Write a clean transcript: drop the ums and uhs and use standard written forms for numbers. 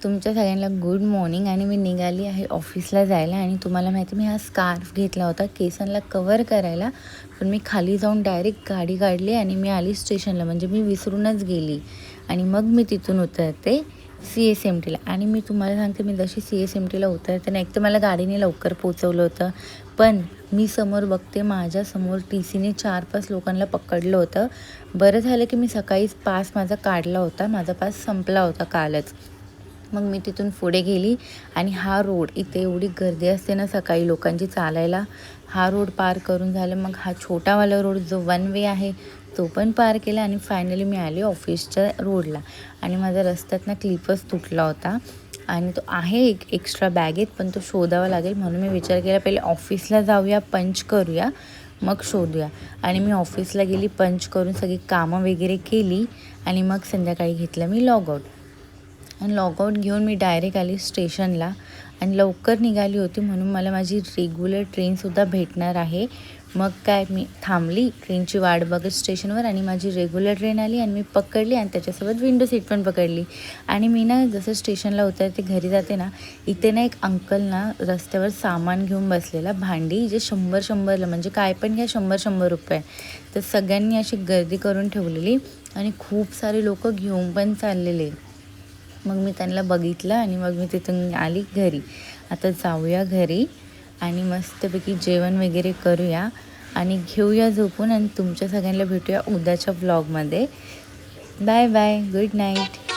तुमच्या सगळ्यांना good morning. आणि मी निघाली आहे ऑफिसला जायला. आणि तुम्हाला माहिती मी हा स्कार्फ घेतला होता केसांना कवर करायला, पण मी खाली जाऊन डायरेक्ट गाडी काढली आणि मी आली स्टेशनला. म्हणजे मी विसरूनच गेली आणि मग मी तिथून उतरते CSMTला. आणि मी तुम्हाला सांगते, मी जशी CSMTला उतरते ना, एक तर मला गाडीने लवकर पोचवलं होतं, पण मी समोर बघते माझ्यासमोर TCने 4-5 लोकांना पकडलं होतं. बरं झालं की मी सकाळीच पास माझा काढला होता, माझा पास संपला होता कालच. मग मी तिथून पुढे गेली आणि हा रोड, इथे एवढी गर्दी असते ना सकाळी लोकांची चालायला, हा रोड पार करून झालं. मग हा छोटावाला रोड जो 1 वे आहे तो पण पार केला आणि फायनली मी आली ऑफिसच्या रोडला. आणि माझा रस्त्यातनं क्लिपच तुटला होता आणि तो आहे एक एक्स्ट्रा बॅगेत, पण तो शोधावा लागेल. म्हणून मी विचार केला पहिले ऑफिसला जाऊया, पंच करूया, मग शोधूया. आणि मी ऑफिसला गेली, पंच करून सगळी कामं वगैरे केली आणि मग संध्याकाळी घेतलं मी लॉगआउट. आणि लॉगआउट घेऊन मी डायरेक्ट आली स्टेशनला. आणि लवकर निघाली होती म्हणून मला माझी रेग्युलर ट्रेनसुद्धा भेटणार आहे. मग काय, मी थांबली ट्रेनची वाट बघत स्टेशनवर आणि माझी रेग्युलर ट्रेन आली आणि मी पकडली आणि त्याच्यासोबत विंडो सीट पण पकडली. आणि मी ना जसं स्टेशनला उतरते घरी जाते ना, इथे ना एक अंकल ना रस्त्यावर सामान घेऊन बसलेला, भांडी जे 100-100ला, म्हणजे काय पण घ्या 100-100 रुपये. तर सगळ्यांनी अशी गर्दी करून ठेवलेली आणि खूप सारे लोक घेऊन पण चाललेले. मग मी त्यांना बघितलं आणि मग मी तिथून आली घरी. आता जाऊया घरी आणि मस्तपैकी जेवण वगैरे करूया आणि घेऊया झोपून. आणि तुमच्या सगळ्यांना भेटूया उद्याच्या व्लॉगमध्ये. Bye bye, good night.